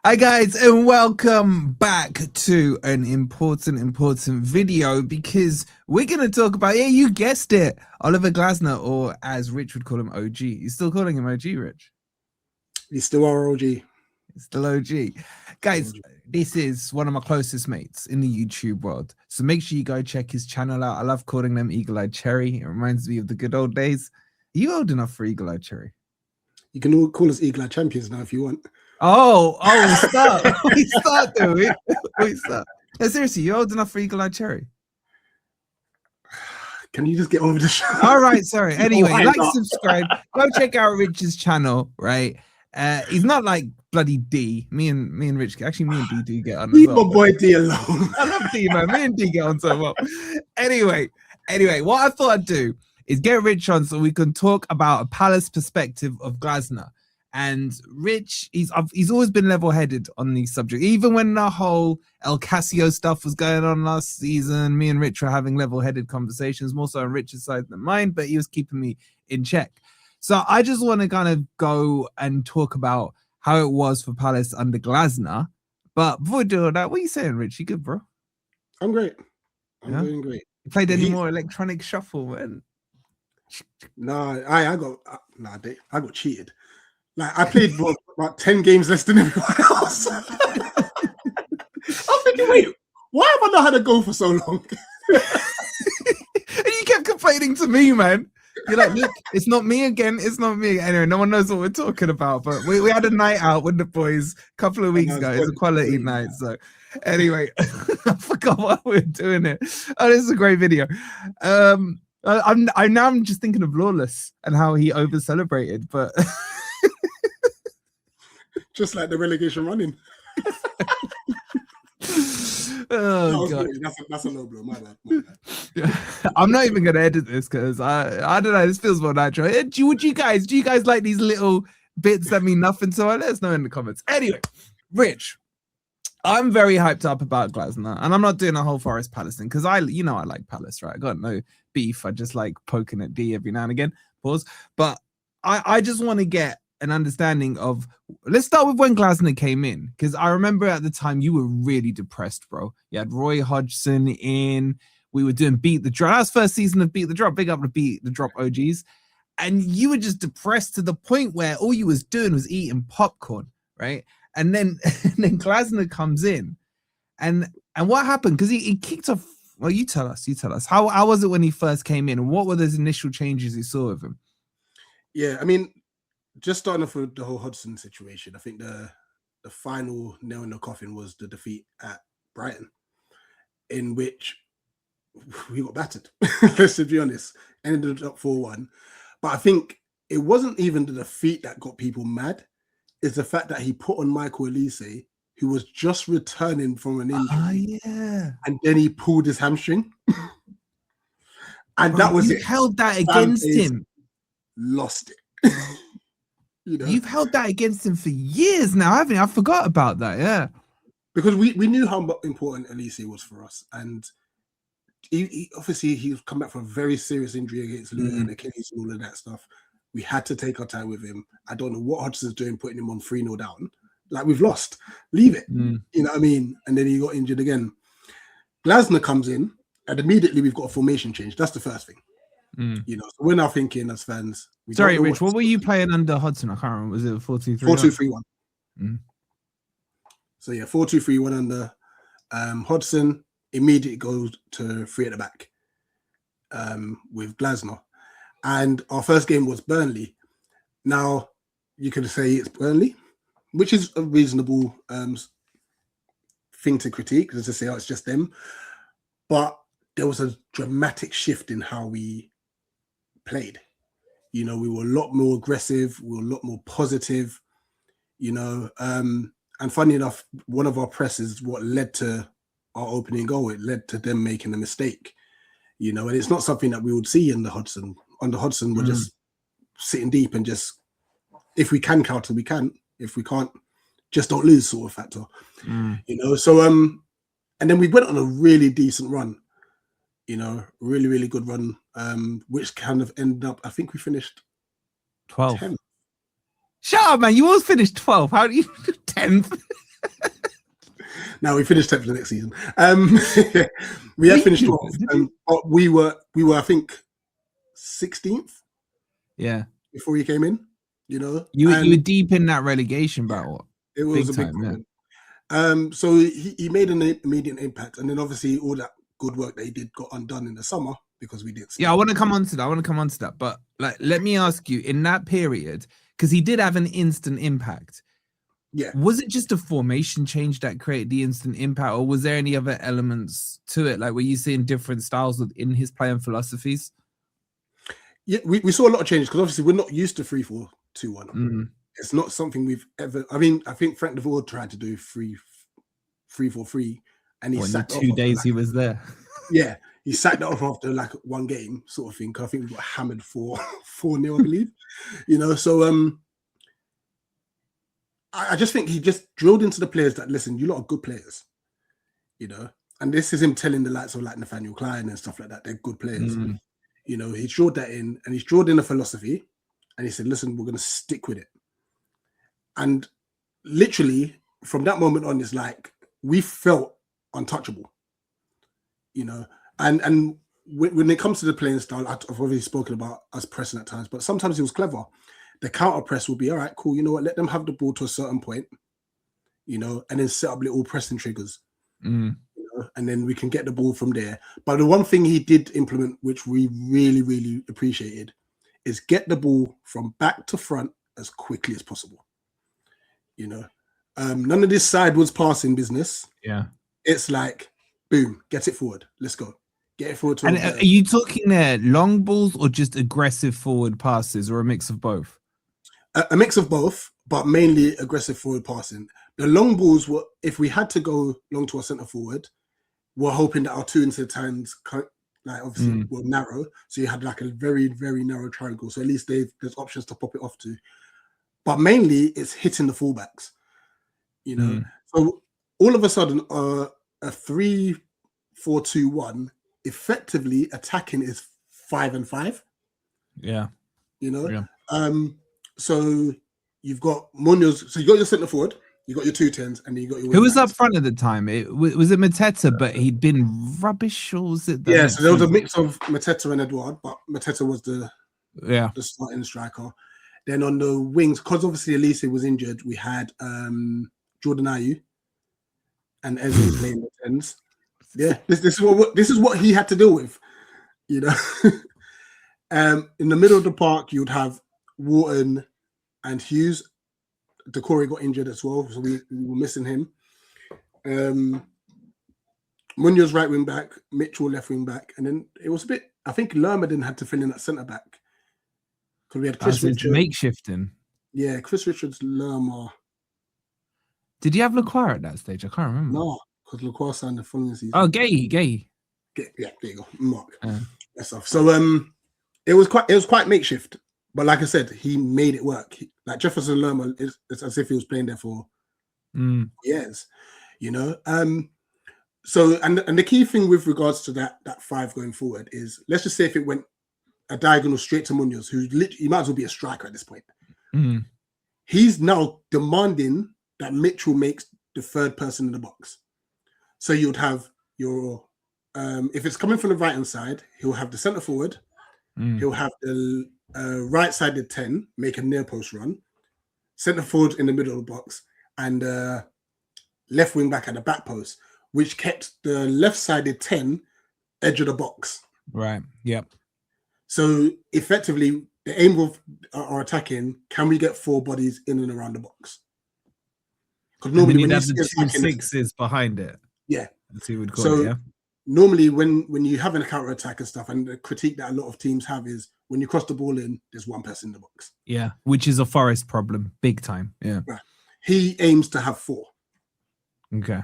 Hi guys, and welcome back to an important video, because we're going to talk about, yeah, you guessed it, Oliver Glasner, or as Rich would call him, OG. He's still calling him OG, Rich? He's still our OG. He's still OG. Guys, this is one of my closest mates in the YouTube world, so make sure you go check his channel out. I love calling them Eagle-Eyed Cherry. It reminds me of the good old days. Are you old enough for Eagle-Eyed Cherry? You can all call us Eagle-Eyed Champions now if you want. Oh, we start. We start. No, seriously, you're old enough for Eagle-Eyed Cherry? Can you just get over the show? All right, sorry. Anyway, subscribe. Go check out Rich's channel, right? He's not like bloody D. Me and Rich, actually, me and D do get on. Leave my boy D alone. I love D, man. Me and D get on so well. Anyway, what I thought I'd do is get Rich on so we can talk about a Palace perspective of Glasner. And Rich, he's always been level-headed on these subjects. Even when the whole El Casio stuff was going on last season, me and Rich were having level-headed conversations, more so on Rich's side than mine, but he was keeping me in check. So I just want to kind of go and talk about how it was for Palace under Glasner. But before we do all that, what are you saying, Rich? You good, bro? I'm great. I'm doing great. You played any more electronic shuffle, man? No, I got cheated. Like, I played about 10 games less than everyone else. I'm thinking, wait, why have I not had a goal for so long? And you kept complaining to me, man. You're like, look, it's not me again. It's not me. Anyway, no one knows what we're talking about. But we had a night out with the boys a couple of weeks ago. It's a quality night. So anyway, I forgot what we were doing it. Oh, this is a great video. I'm just thinking of Lawless and how he over celebrated, but just like the relegation running. Oh god, that's a low blow. My bad. I'm not even gonna edit this because I don't know. This feels more natural. Do you guys like these little bits that mean nothing? So let us know in the comments. Anyway, Rich, I'm very hyped up about Glasner, and I'm not doing a whole Forest Palace thing because I like Palace, right? I got no beef. I just like poking at D every now and again. Pause. But I just want to get an understanding of, let's start with when Glasner came in, because I remember at the time you were really depressed, bro. You had Roy Hodgson in. We were doing Beat the Drop. That was first season of Beat the Drop. Big up to Beat the Drop OGs. And you were just depressed to the point where all you was doing was eating popcorn, right? And then Glasner comes in, and what happened? Because he kicked off. Well, you tell us. How was it when he first came in, and what were those initial changes you saw of him? Yeah, I mean, just starting off with the whole Hodgson situation, I think the final nail in the coffin was the defeat at Brighton, in which we got battered. Let's be honest, ended up 4-1. But I think it wasn't even the defeat that got people mad. It's the fact that he put on Michael Olise, who was just returning from an injury, and then he pulled his hamstring, and that was it. Held that against him. Lost it. You know? You've held that against him for years now, haven't you? I forgot about that. Yeah, because we knew how important Olise was for us, and he obviously he's come back from a very serious injury against Luton, Achilles, and all of that stuff. We had to take our time with him. I don't know what Hodgson's doing, putting him on 3-0 down. Like, we've lost. Leave it. You know what I mean? And then he got injured again. Glasner comes in, and immediately we've got a formation change. That's the first thing. You know, so we're now thinking as fans. Sorry, Rich, what were you playing under Hodgson? I can't remember. Was it 4-2-3-1? 4-2-3-1. So yeah, 4-2-3-1 under Hodgson. Immediately goes to 3 at the back with Glasner. And our first game was Burnley. Now, you could say it's Burnley, which is a reasonable thing to critique, just to say, oh, it's just them. But there was a dramatic shift in how we played. You know, we were a lot more aggressive. We were a lot more positive, you know. And funny enough, one of our presses, what led to our opening goal, it led to them making a mistake, you know. And it's not something that we would see in the Hodgson. Under Hodgson, we're just sitting deep and just, if we can counter, we can. If we can't, just don't lose, sort of factor. You know, so and then we went on a really decent run, you know, really, really good run, which kind of ended up, I think we finished 12th. Shut up, man. You always finished 12th. How do you 10th? Now we finished 10th for the next season. We had finished 12th, but we were I think 16th. Yeah, before he came in. You know, you were deep in that relegation battle. It was a big problem. So he made an immediate impact, and then obviously all that good work that he did got undone in the summer because we didn't. Yeah, I want to come on to that. But like, let me ask you, in that period, because he did have an instant impact. Yeah. Was it just a formation change that created the instant impact, or was there any other elements to it? Like, were you seeing different styles within his playing philosophies? Yeah, we saw a lot of changes because obviously we're not used to 3-4-2-1. It's not something we've ever. I mean, I think Frank de Boer tried to do 3-4-3, and he sacked 2 days he was there. Yeah, he sacked it off after like one game, sort of thing. Cause I think we got hammered 4-0, I believe. You know, so I just think he just drilled into the players that listen, you lot are good players, you know, and this is him telling the likes of like Nathaniel Klein and stuff like that. They're good players. You know, he drilled that in, and he's drilled in a philosophy, and he said, listen, we're going to stick with it. And literally from that moment on, it's like we felt untouchable, you know, and when it comes to the playing style, I've already spoken about us pressing at times, but sometimes it was clever. The counter press will be, all right, cool. You know what? Let them have the ball to a certain point, you know, and then set up little pressing triggers, you know, and then we can get the ball from there. But the one thing he did implement, which we really, really appreciated, is get the ball from back to front as quickly as possible. You know, none of this sideways passing business. Yeah. It's like, boom, get it forward. Let's go. Get it forward. And are you talking long balls or just aggressive forward passes, or a mix of both? A mix of both, but mainly aggressive forward passing. The long balls were, if we had to go long to our centre forward, we're hoping that our two inside hands, like obviously, were narrow. So you had like a very, very narrow triangle. So at least there's options to pop it off to. But mainly, it's hitting the fullbacks. You know, so all of a sudden, a 3-4-2-1, effectively attacking is 5 and 5. Yeah, you know. Yeah. So you've got Munoz. So you got your centre forward, you got your 2-10s, and then you got your. Who was up front at the time? Was it Mateta, but he'd been rubbish, or was it? Yeah, so there was a mix of Mateta and Edouard, but Mateta was the starting striker. Then on the wings, because obviously Elise was injured, we had Jordan Ayew and Ezra playing the 10s. Yeah, this is what he had to deal with, you know. In the middle of the park, you'd have Wharton and Hughes. Decore got injured as well, so we were missing him. Munoz right wing back, Mitchell left wing back, and then it was a bit. I think Lerma had to fill in at centre back because we had Chris Richards makeshifting. Yeah, Chris Richards, Lerma. Did you have Lacroix at that stage? I can't remember. No, because Lacroix signed the following season. Oh, Gay. Yeah, there you go, Mark. That stuff. So it was quite makeshift. But like I said, he made it work. Like Jefferson Lerma, it's as if he was playing there for years, you know. So and the key thing with regards to that 5 going forward is, let's just say if it went a diagonal straight to Munoz, who literally might as well be a striker at this point. He's now demanding that Mitchell makes the third person in the box. So you'd have your if it's coming from the right hand side, he'll have the centre forward, he'll have the right-sided 10, make a near post run, centre forward in the middle of the box, and left wing back at the back post, which kept the left-sided 10 edge of the box. Right. Yep. So effectively, the aim of our attacking, can we get 4 bodies in and around the box? Because normally when you have the 2 6s behind it. Yeah. That's what you would call it, yeah. Normally when you have a counter attack and stuff, and the critique that a lot of teams have is when you cross the ball in, there's 1 person in the box. Yeah, which is a Forest problem, big time. Yeah. Right. He aims to have 4. Okay.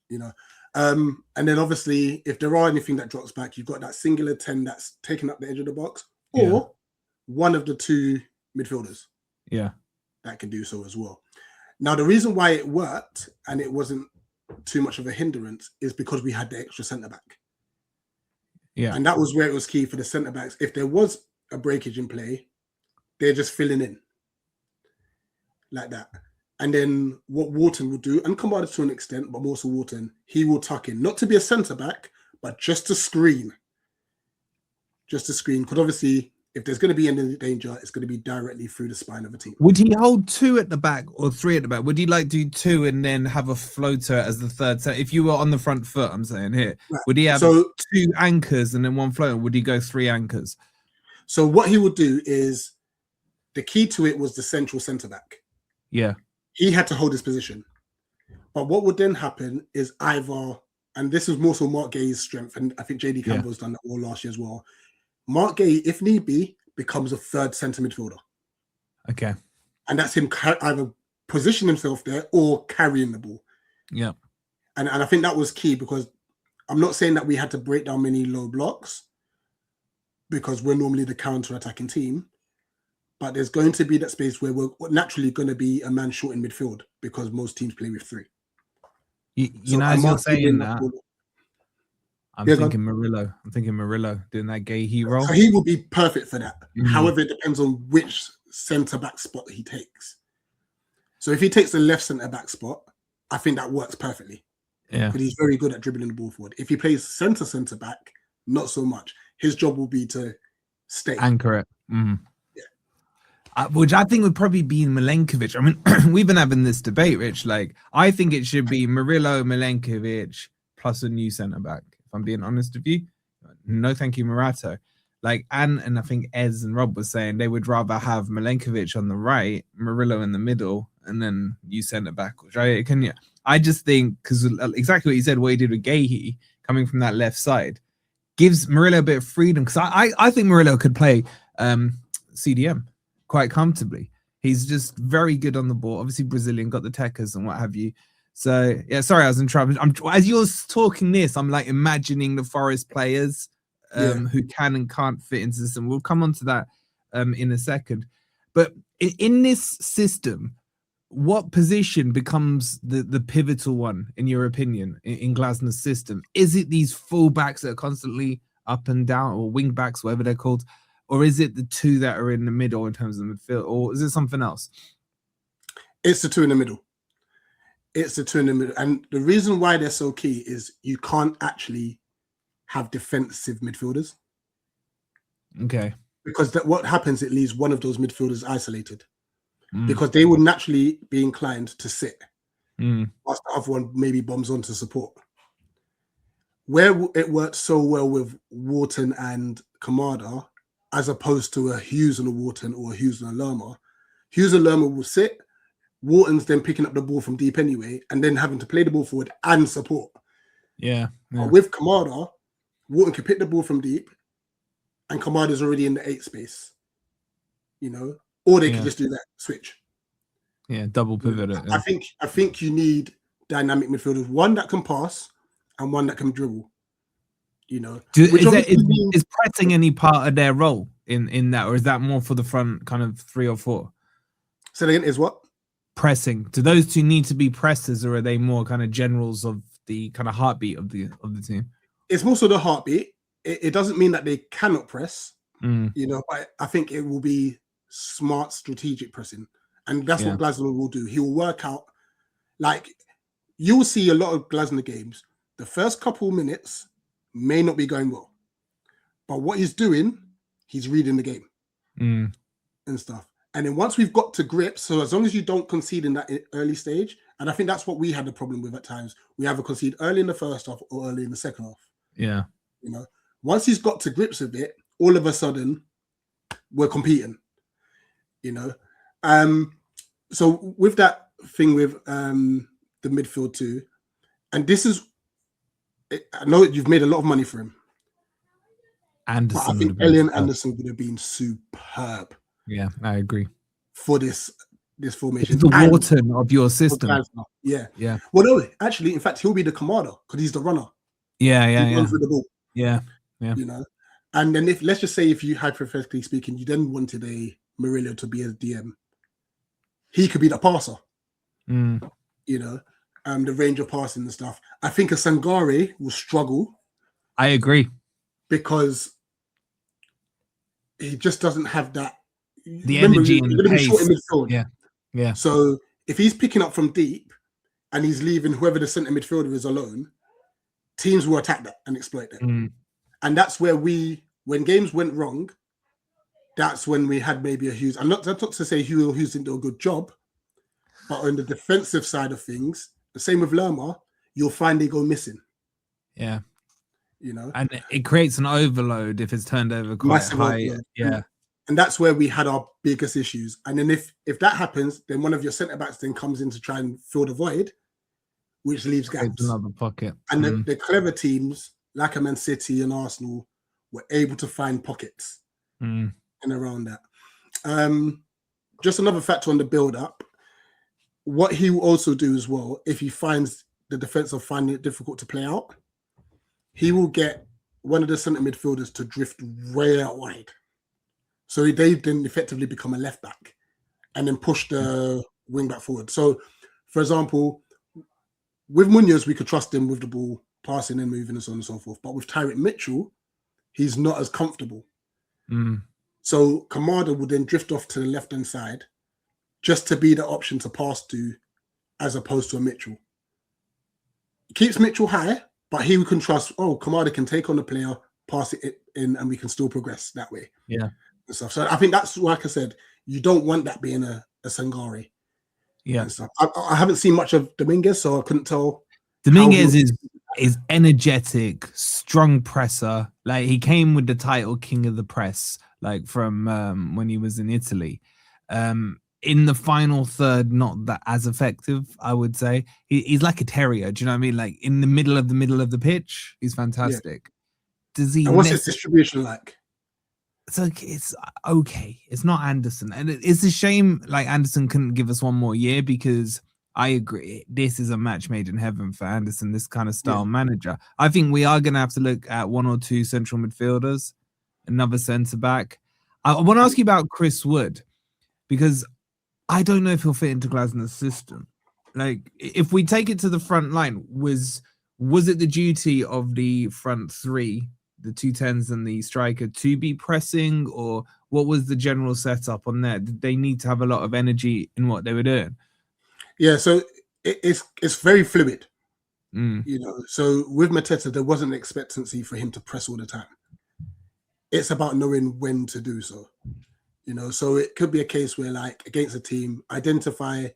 You know, and then obviously if there are anything that drops back, you've got that singular 10 that's taking up the edge of the box, or one of the 2 midfielders. Yeah. That can do so as well. Now the reason why it worked and it wasn't too much of a hindrance is because we had the extra centre back. Yeah. And that was where it was key for the centre backs. If there was a breakage in play, they're just filling in like that. And then what Wharton will do, and Kamada to an extent, but also Wharton, he will tuck in, not to be a centre back, but just to screen. Just to screen, because obviously, if there's going to be any danger, it's going to be directly through the spine of a team. Would he hold 2 at the back or 3 at the back? Would he like do 2 and then have a floater as the third set? If you were on the front foot, I'm saying here, Right. would he have So, 2 anchors and then 1 floater? Would he go 3 anchors? So what he would do is, the key to it was the central centre back. Yeah. He had to hold his position. But what would then happen is either, and this was more so Mark Gay's strength, and I think JD Campbell's done that all last year as well. Mark Gay, if need be, becomes a third centre midfielder. Okay. And that's him either positioning himself there or carrying the ball. Yeah. And I think that was key, because I'm not saying that we had to break down many low blocks, because we're normally the counter-attacking team. But there's going to be that space where we're naturally going to be a man short in midfield, because most teams play with 3. You know, as you're saying that, I'm thinking Murillo. I'm thinking Murillo doing that Gay role. So he will be perfect for that. However, it depends on which centre-back spot he takes. So if he takes the left centre-back spot, I think that works perfectly. Yeah. Because he's very good at dribbling the ball forward. If he plays centre-back, not so much. His job will be to stay. Anchor it. Which I think would probably be Milenkovic. I mean, we've been having this debate, Rich. Like, I think it should be Murillo, Milenkovic, plus a new centre-back. If I'm being honest with you. No, thank you, Murato. Like, and I think Ez and Rob was saying they would rather have Milenkovic on the right, Murillo in the middle, and then you centre-back. Which I just think, because exactly what you said, what he did with Gahey, coming from that left side, gives Murillo a bit of freedom. Because I think Murillo could play CDM quite comfortably. He's just very good on the ball. Obviously, Brazilian, got the techers and what have you. So, yeah, sorry, I was in trouble. As you're talking this, I'm like imagining the Forest players who can and can't fit into the system. We'll come on to that in a second. But in this system, what position becomes the pivotal one, in your opinion, in Glasner's system? Is it these full-backs that are constantly up and down, or wing-backs, whatever they're called? Or is it the 2 that are in the middle in terms of midfield? Or is it something else? It's the 2 in the middle. It's the 2 in the middle. And the reason why they're so key is you can't actually have defensive midfielders. Okay. Because what happens, it leaves one of those midfielders isolated. Because they would naturally be inclined to sit. Whilst the other one maybe bombs on to support. Where it worked so well with Wharton and Kamada, as opposed to a Hughes and a Wharton or a Hughes and a Lerma. Hughes and Lerma will sit. Wharton's then picking up the ball from deep anyway, and then having to play the ball forward and support. Yeah. But with Kamada, Wharton can pick the ball from deep, and Kamada's already in the 8 space. You know, or they can just do that switch. Yeah, double pivot it. Yeah. I think you need dynamic midfielders, one that can pass and one that can dribble. You know, is pressing any part of their role in that, or is that more for the front kind of 3 or 4? So again, is what? Pressing. Do those 2 need to be pressers, or are they more kind of generals of the kind of heartbeat of the team? It's more so the heartbeat. It doesn't mean that they cannot press, you know, but I think it will be smart strategic pressing. And that's what Glasner will do. He will work out, like, you'll see a lot of Glasner games. The first couple minutes may not be going well, but what he's doing, he's reading the game and stuff. And then once we've got to grips, so as long as you don't concede in that early stage, and I think that's what we had the problem with at times. We either concede early in the first half or early in the second half. Yeah. You know, once he's got to grips with it, all of a sudden we're competing, you know. So with that thing with the midfield too, and this is, I know you've made a lot of money for him. Anderson, but I think Elliot Anderson would have been superb. Yeah, I agree. For this formation. It's the Wharton of your system. Yeah. Yeah. Well, no, actually, in fact, he'll be the commander because he's the runner. Yeah. He runs with the ball. Yeah. You know, and then let's just say if you, hypothetically speaking, you then wanted a Murillo to be a DM, he could be the passer. You know, the range of passing and stuff. I think a Sangare will struggle. I agree. Because he just doesn't have that. The energy and the pace. Yeah. Yeah. So if he's picking up from deep and he's leaving whoever the centre midfielder is alone, teams will attack that and exploit that. And that's where when games went wrong, that's when we had maybe a Hughes. I'm not to say Hughes didn't do a good job, but on the defensive side of things, the same with Lerma, you'll find they go missing. Yeah. You know, and it creates an overload if it's turned over quite massive high. overload. Yeah. And that's where we had our biggest issues. And then if that happens, then one of your centre backs then comes in to try and fill the void, which leaves gaps. It's another pocket. And the clever teams like a Man City and Arsenal were able to find pockets and around that. Just another factor on the build-up. What he will also do as well, if he finds the defence of finding it difficult to play out, he will get one of the centre midfielders to drift way out wide. So they then effectively become a left back and then push the wing back forward. So, for example, with Munoz, we could trust him with the ball, passing and moving and so on and so forth. But with Tyrick Mitchell, he's not as comfortable. So Kamada will then drift off to the left-hand side just to be the option to pass to as opposed to a Mitchell. It keeps Mitchell high, but he can trust, Kamada can take on the player, pass it in, and we can still progress that way. Yeah. And stuff. So I think that's, like I said, you don't want that being a Sangare. Yeah. And stuff. I haven't seen much of Dominguez, so I couldn't tell. Dominguez is energetic, strong presser. Like, he came with the title King of the Press, like from when he was in Italy. In the final third, not that as effective, I would say. He's like a terrier. Do you know what I mean? Like in the middle of the pitch, he's fantastic. Yeah. Does he? And what's his distribution like? It's okay. It's not Anderson, and it's a shame. Like, Anderson couldn't give us one more year, because I agree, this is a match made in heaven for Anderson, this kind of style manager. I think we are going to have to look at one or two central midfielders, another centre back. I want to ask you about Chris Wood, because I don't know if he'll fit into Glasner's system. Like, if we take it to the front line, was it the duty of the front three, the 210s and the striker, to be pressing, or what was the general setup on there? Did they need to have a lot of energy in what they were doing? Yeah, so it's very fluid, you know. So with Mateta, there wasn't an expectancy for him to press all the time. It's about knowing when to do so, you know. So it could be a case where, like, against a team, identify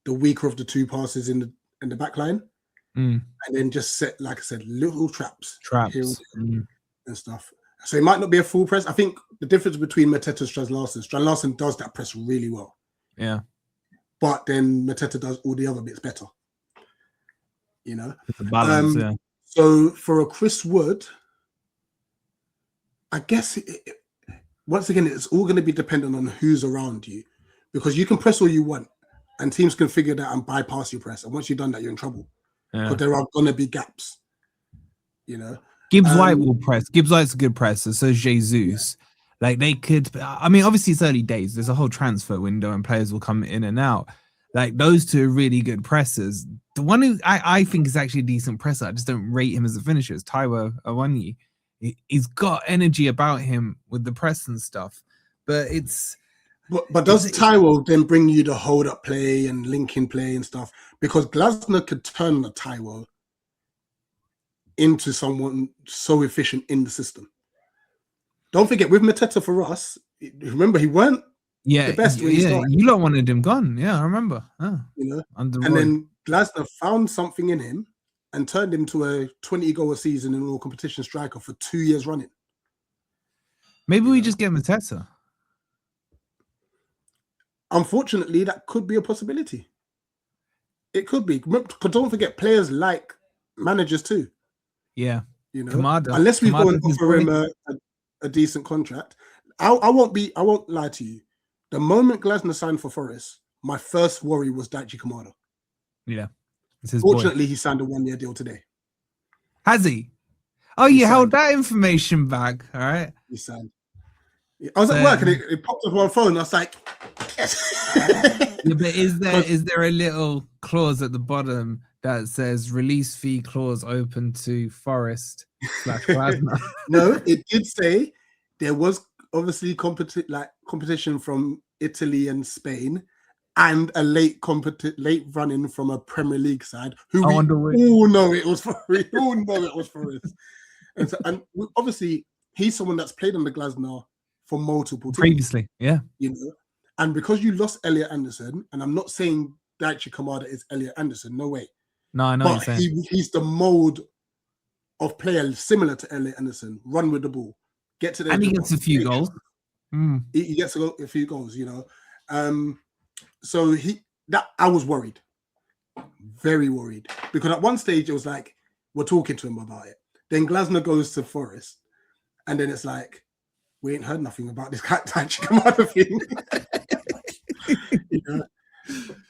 the weaker of the two passes in the back line, and then just set, like I said, little traps here and stuff. So it might not be a full press. I think the difference between Mateta and Strand Larsen does that press really well. Yeah. But then Mateta does all the other bits better. You know? It's a balance, So for a Chris Wood, I guess once again, it's all going to be dependent on who's around you, because you can press all you want and teams can figure that and bypass your press. And once you've done that, you're in trouble. But there are going to be gaps, you know? Gibbs White will press. Gibbs White's a good presser. So is Jesus. Yeah. Like, they could, I mean, obviously it's early days. There's a whole transfer window and players will come in and out. Like, those two are really good pressers. The one who I think is actually a decent presser, I just don't rate him as a finisher, is Taiwo Awoniyi. He's got energy about him with the press and stuff. But it's... But does Taiwo then bring you the hold-up play and linking play and stuff? Because Glasner could turn the Taiwo into someone so efficient in the system. Don't forget, with Mateta for us, remember, he weren't the best. You lot wanted him gone. Yeah, I remember. You know, and then Glasner found something in him and turned him to a 20-goal a season in all competition striker for 2 years running. Maybe we just get Mateta. Unfortunately, that could be a possibility. It could be. Because don't forget, players like managers too. Yeah. You know, unless we go and offer him a decent contract. I won't lie to you. The moment Glasner signed for Forest, my first worry was Daichi Kamada. Yeah. Fortunately, he signed a 1-year deal today. Has he? Oh, you held that information back. All right. He signed. I was at work and it popped up on my phone. I was like, yes. Yeah, but is there a little clause at the bottom that says release fee clause open to Forest /Glasner? No, it did say there was obviously competition from Italy and Spain, and a late run-in from a Premier League side who we underway. all know it was for. We all know it was for us. And obviously he's someone that's played under Glasner for multiple teams Previously, yeah. You know, and because you lost Elliot Anderson, and I'm not saying Daichi Kamada is Elliot Anderson, no way. No, I know But what you're saying. he's the mold of player similar to Elliot Anderson. Run with the ball, get to the And he gets a few goals. He gets a few goals, you know. So I was worried, very worried, because at one stage it was like we're talking to him about it. Then Glasner goes to Forest, and then it's like we ain't heard nothing about this Daichi Kamada thing. You know?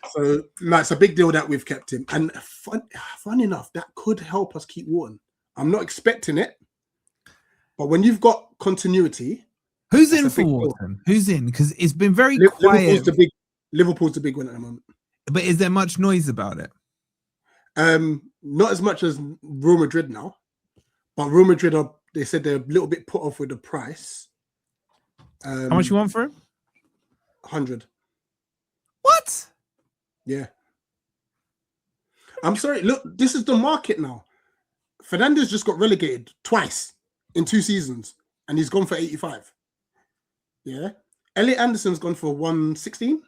So it's a big deal that we've kept him, and fun enough, that could help us keep Wharton. I'm not expecting it, but when you've got continuity, who's in for Wharton? Who's in? Because it's been very quiet. Liverpool's the big one at the moment. But is there much noise about it? Not as much as Real Madrid now, but Real Madrid they said they're a little bit put off with the price. How much you want for him? 100. What? Yeah. I'm sorry. Look, this is the market now. Fernandes just got relegated twice in 2 seasons, and he's gone for 85. Yeah. Elliot Anderson's gone for 116.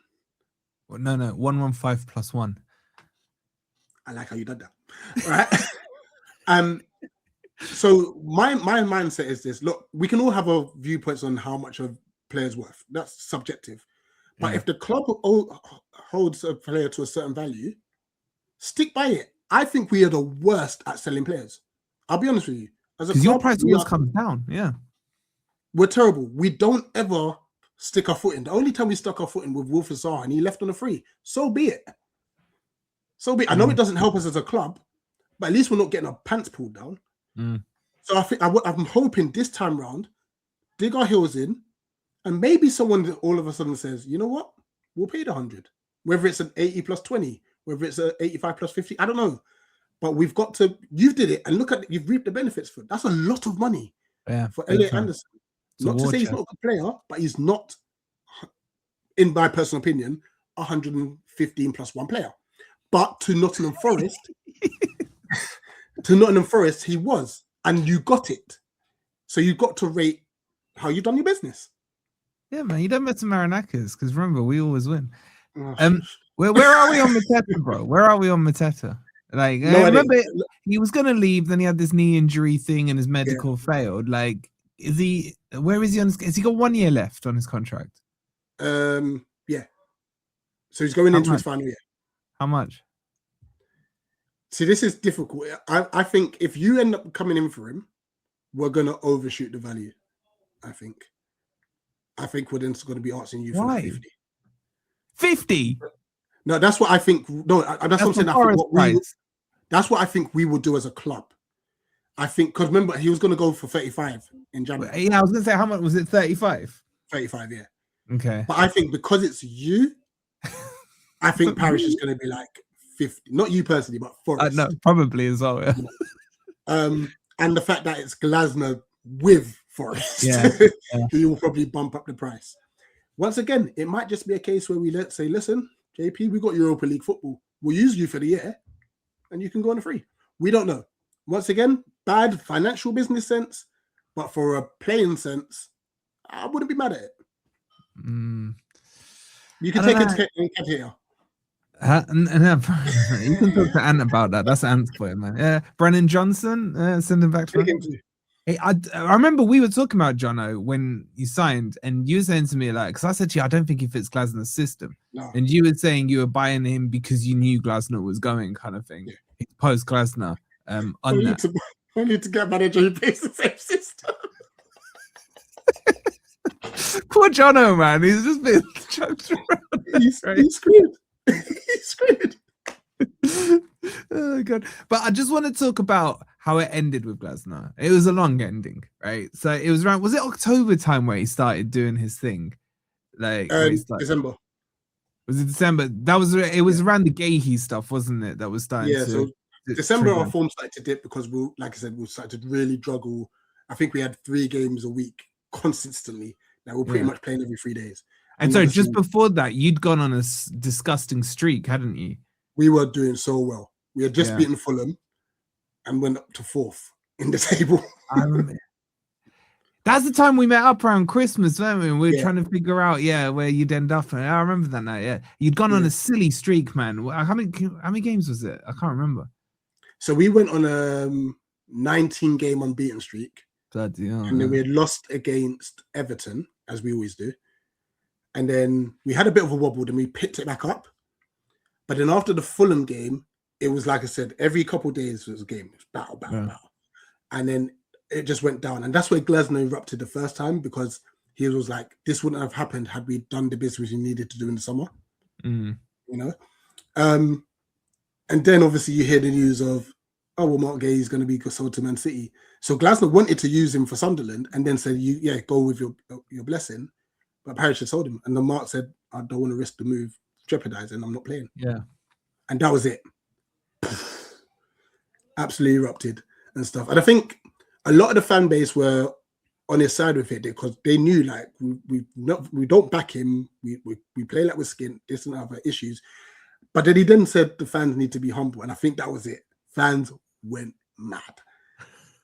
Well, no, 115 plus 1. I like how you did that. Right. So my mindset is this: look, we can all have our viewpoints on how much a player's worth. That's subjective. But if the club holds a player to a certain value, stick by it. I think we are the worst at selling players. I'll be honest with you. Because your price always comes down. Yeah. We're terrible. We don't ever stick our foot in. The only time we stuck our foot in with Wolfie and he left on a free. So be it. I know it doesn't help us as a club, but at least we're not getting our pants pulled down. So I think I'm hoping this time round, dig our heels in, and maybe someone all of a sudden says, you know what? We'll pay the 100. Whether it's an 80 plus 20, whether it's an 85 plus 50, I don't know. But we've got to, you did it, and look at it, you've reaped the benefits for it. That's a lot of money for Elliot Anderson. Not to say he's not a good player, but he's not, in my personal opinion, 115 plus 1 player. But to Nottingham Forest, he was, and you got it. So you got to rate how you've done your business. Yeah, man, you don't mess with Marinakas, because remember, we always win. Where are we on Mateta, bro? Where are we on Mateta? Like, I remember he was going to leave, then he had this knee injury thing and his medical failed. Like, where is he on has he got 1 year left on his contract? Yeah. So he's going into his final year. How much? See, this is difficult. I think if you end up coming in for him, we're going to overshoot the value. I think we're then going to be asking you for like 50. 50? No, that's what I think. No, that's what I'm saying. That's what I think we will do as a club. I think, because remember, he was going to go for 35 in January. Yeah, I was going to say, how much was it? 35? 35, yeah. Okay. But I think because it's you, I think Parish is going to be like 50. Not you personally, but Forest. No, probably as well, yeah. And the fact that it's Glasner with Forest, he will probably bump up the price. Once again, it might just be a case where we say, listen, JP, we got Europa League football. We'll use you for the year, and you can go on a free. We don't know. Once again, bad financial business sense, but for a playing sense, I wouldn't be mad at it. You can take it to here. You can talk to Ant about that. That's Ant's point, man. Yeah, Brennan Johnson, send him back to him. Hey, I remember we were talking about Jono when you signed, and you were saying to me, like, because I said to you, I don't think he fits Glasner's system. No. And you were saying you were buying him because you knew Glasner was going, kind of thing. Yeah. Post Glasner. I need to get a manager who plays the same system. Poor Jono, man. He's just been chucked around. He's screwed. He's screwed. Oh god! But I just want to talk about how it ended with Glasner. It was a long ending, right? So it was around. Was it October time where he started doing his thing? Like December. Was it December? That was. It was around the Gahey stuff, wasn't it? That was starting. Yeah. So December, our form started to dip because like I said, we started to really juggle. I think we had 3 games a week consistently. Now we're pretty much playing every 3 days. And so just before that, you'd gone on a disgusting streak, hadn't you? We were doing so well. We had just beaten Fulham and went up to 4th in the table. I remember. That's the time we met up around Christmas, weren't we? We were trying to figure out, where you'd end up. And I remember that night. Yeah, you'd gone on a silly streak, man. How many games was it? I can't remember. So we went on a 19-game unbeaten streak, and then we had lost against Everton, as we always do. And then we had a bit of a wobble, then we picked it back up. But then after the Fulham game, it was like I said, every couple of days was a game. It was battle. And then it just went down. And that's where Glasner erupted the first time, because he was like, this wouldn't have happened had we done the business we needed to do in the summer. You know? And then obviously you hear the news of, oh, well, Mark Gay is going to be sold to Man City. So Glasner wanted to use him for Sunderland and then said, go with your blessing. But Parish had sold him. And then Mark said, I don't want to risk the move, jeopardizing, I'm not playing. Yeah. And that was it. Absolutely erupted and stuff. And I think a lot of the fan base were on his side with it because they knew, like, we don't back him. We play like we're skint, this and other issues. But then he then said the fans need to be humble. And I think that was it. Fans went mad.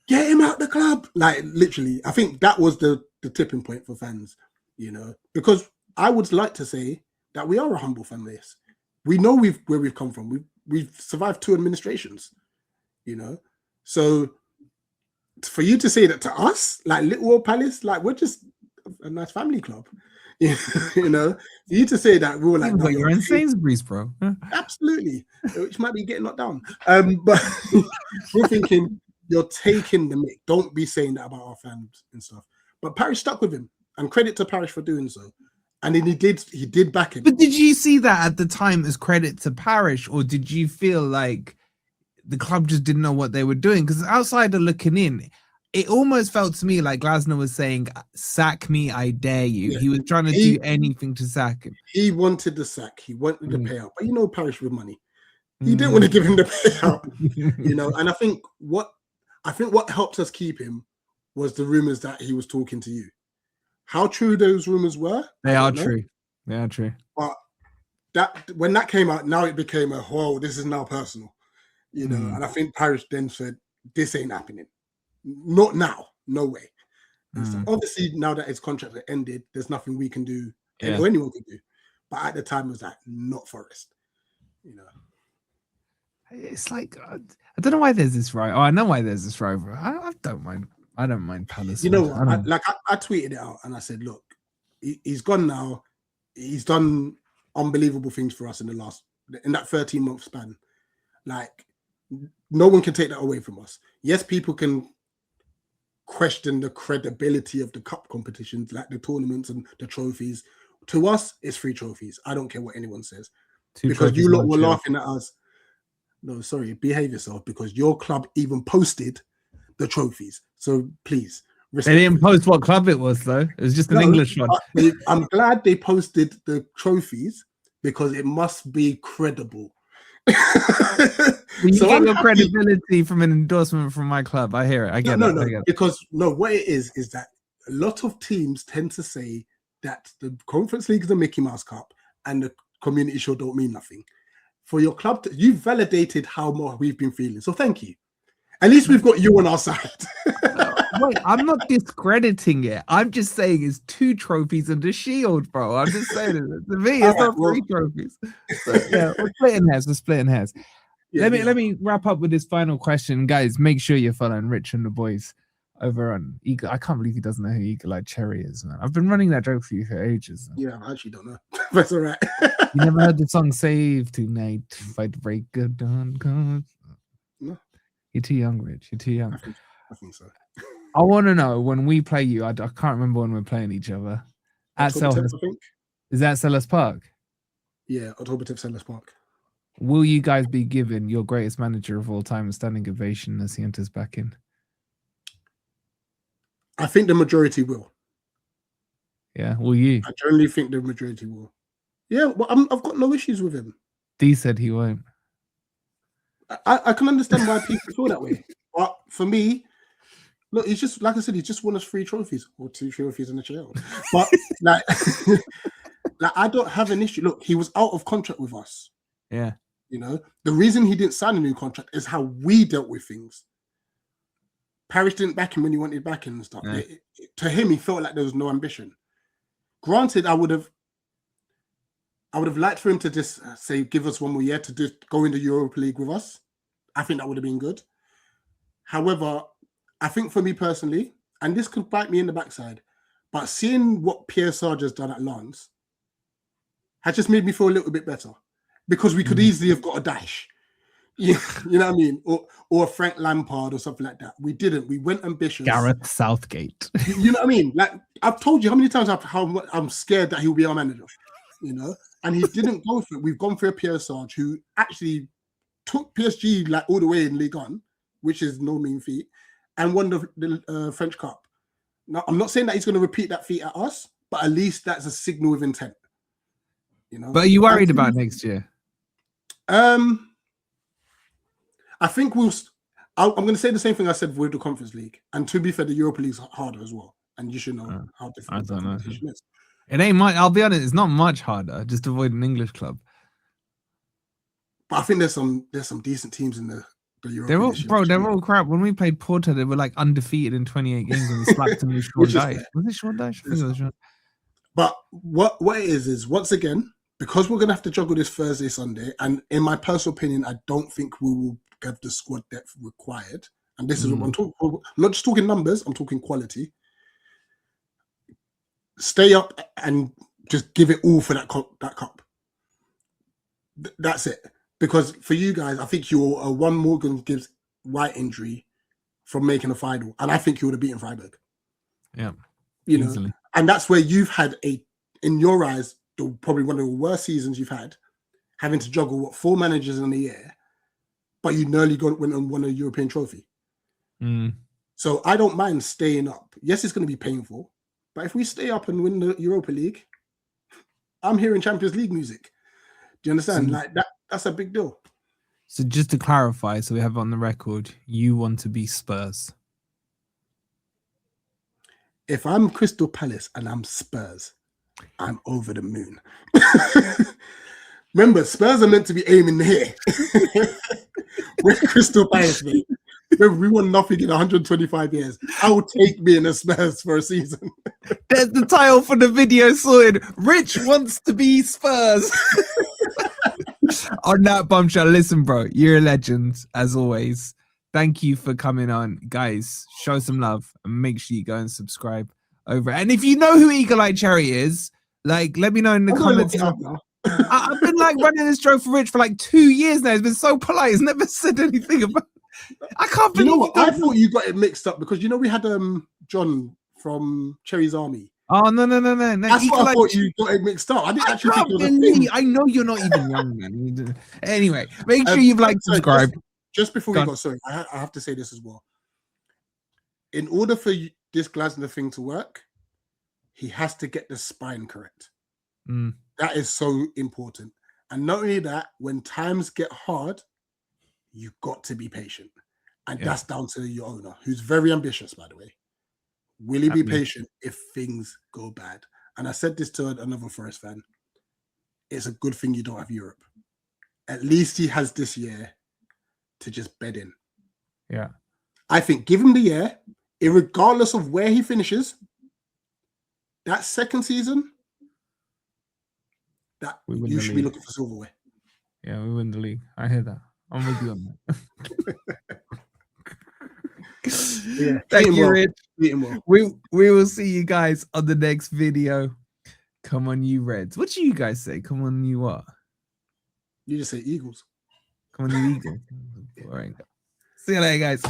Get him out the club. Like, literally, I think that was the tipping point for fans, you know, because I would like to say that we are a humble fan base. We know where we've come from. We've survived 2 administrations, you know. So for you to say that to us, like Little Old Palace, like we're just a nice family club, you know. For you to say that we were like, but you're in Sainsbury's, bro. Absolutely, which might be getting knocked down. But we're thinking you're taking the mick. Don't be saying that about our fans and stuff. But Parish stuck with him, and credit to Parish for doing so. And then he did back him. But did you see that at the time as credit to Parish, or did you feel like the club just didn't know what they were doing? Because outsider looking in, it almost felt to me like Glasner was saying, sack me, I dare you. Yeah. He was trying to do anything to sack him. He wanted the sack. He wanted the payout. But you know Parish with money. He didn't want to give him the payout. You know, and I think what helped us keep him was the rumors that he was talking to you. How true those rumors were? They are true. They are true. But that when that came out, now it became a whoa, this is now personal. You know, and I think Parish then said, this ain't happening. Not now. No way. So obviously, now that his contract had ended, there's nothing we can do, or anyone can do. But at the time, it was like, not Forest. You know. It's like, I don't know why there's this right. Oh, I know why there's this rivalry. I don't mind. I don't mind Palace. You know, I tweeted it out and I said, look, he's gone now. He's done unbelievable things for us in that 13-month span. Like, no one can take that away from us. Yes, people can question the credibility of the cup competitions, like the tournaments and the trophies. To us, it's 3 trophies. I don't care what anyone says. Because you lot were laughing at us. No, sorry, behave yourself, because your club even posted the trophies. So please. They didn't post what club it was, though. It was just an English one. I'm glad they posted the trophies because it must be credible. You get your credibility from an endorsement from my club. I hear it. I get it. Because what it is that a lot of teams tend to say that the Conference League is a Mickey Mouse Cup and the Community Shield don't mean nothing. For your club, you validated how much we've been feeling. So thank you. At least we've got you on our side. Wait, I'm not discrediting it. I'm just saying it's 2 trophies and a shield, bro. I'm just saying it. To me, it's not 3 trophies. So, yeah, we're splitting hairs. Let me wrap up with this final question. Guys, make sure you're following Rich and the boys over on Eagle. I can't believe he doesn't know who Eagle Eye Cherry is, man. I've been running that joke for you for ages. Man. Yeah, I actually don't know. That's all right. You never heard the song Save Tonight, Fight the Break of Dawn? No. You're too young, Rich. You're too young. I think so. I want to know when we play you. I can't remember when we're playing each other. At Selhurst, I think. Is that Selhurst Park? Yeah, October 10th, Selhurst Park. Will you guys be given your greatest manager of all time a standing ovation as he enters back in? I think the majority will. Yeah, will you? I generally think the majority will. Yeah, well, I've got no issues with him. D said he won't. I can understand why people feel that way. But for me, look, he's just, like I said, he's just won us 3 trophies or 2 trophies in the chair. But like, Like, I don't have an issue. Look, he was out of contract with us. Yeah. You know, the reason he didn't sign a new contract is how we dealt with things. Parish didn't back him when he wanted backing and stuff. Yeah. To him, he felt like there was no ambition. Granted, I would have liked for him to just say, give us one more year to just go in the Europa League with us. I think that would have been good. However, I think for me personally, and this could bite me in the backside, but seeing what Pierre Sarge has done at Lens has just made me feel a little bit better, because we could easily have got a Dash. You know what I mean? Or a Frank Lampard or something like that. We didn't. We went ambitious. Gareth Southgate. You know what I mean? Like, I've told you how many times how I'm scared that he'll be our manager, you know? And he didn't go for it. We've gone for a Pierre Sarge who actually took PSG like all the way in Ligue 1, which is no mean feat, and won the French Cup. Now, I'm not saying that he's going to repeat that feat at us, but at least that's a signal of intent. You know? But are you worried about next year? I think I'm going to say the same thing I said with the Conference League. And to be fair, the Europa League's harder as well. And you should know how difficult the competition is. It ain't much. I'll be honest, it's not much harder. Just avoid an English club. But I think there's some decent teams in the Europa They're all, League. bro, they're all crap. When we played Porto, they were like undefeated in 28 games and we slapped them with Sean Dyche. Was it Sean Dyche? I think it was Sean. But what it is once again, because we're going to have to juggle this Thursday, Sunday, and in my personal opinion, I don't think we will have the squad depth required. And this is what I'm talking. I'm not just talking numbers, I'm talking quality. Stay up and just give it all for that cup. That's it. Because for you guys, I think you're a one Morgan Gibbs White injury from making a final. And I think you would have beaten Freiburg. Yeah. You easily. know, and that's where you've had in your eyes, probably one of the worst seasons you've had, having to juggle 4 managers in a year, but you nearly went and won a European trophy. So I don't mind staying up. Yes, it's going to be painful, but if we stay up and win the Europa League, I'm hearing Champions League music. Do you understand? Like that's a big deal. So just to clarify, so we have on the record, you want to be Spurs. If I'm Crystal Palace and I'm Spurs, I'm over the moon. Remember, Spurs are meant to be aiming here. We're Crystal Palace, mate. Remember, we won nothing in 125 years. I will take being a Spurs for a season. There's the title for the video sorted. Rich wants to be Spurs. On that bombshell, listen, bro, you're a legend, as always. Thank you for coming on. Guys, show some love and make sure you go and subscribe over. And if you know who Eagle Eye Cherry is, like, let me know in the comments. I've been like running this joke for Rich for like 2 years now. He's been so polite. He's never said anything about it. I can't believe you know what? I thought you got it mixed up because we had John from Cherry's Army. Oh no. That's Eagle what I Eye thought you got it mixed up. I didn't actually think it was a thing. I know you're not even young, man. Anyway, make sure you've subscribed. Just before we go, sorry, I have to say this as well. In order for this Glasner thing to work, he has to get the spine correct. That is so important. And not only that, when times get hard, you got to be patient. And that's down to your owner, who's very ambitious, by the way. Will he be patient if things go bad? And I said this to another Forest fan. It's a good thing you don't have Europe. At least he has this year to just bed in. Yeah. I think give him the year, regardless of where he finishes, that second season, that you should be looking for silverware. Yeah, we win the league. I hear that. I'm with you on that. Thank you, Rich. We will see you guys on the next video. Come on, you Reds. What do you guys say? Come on, you what? You just say Eagles. Come on, you Eagles. All right. See you later, guys.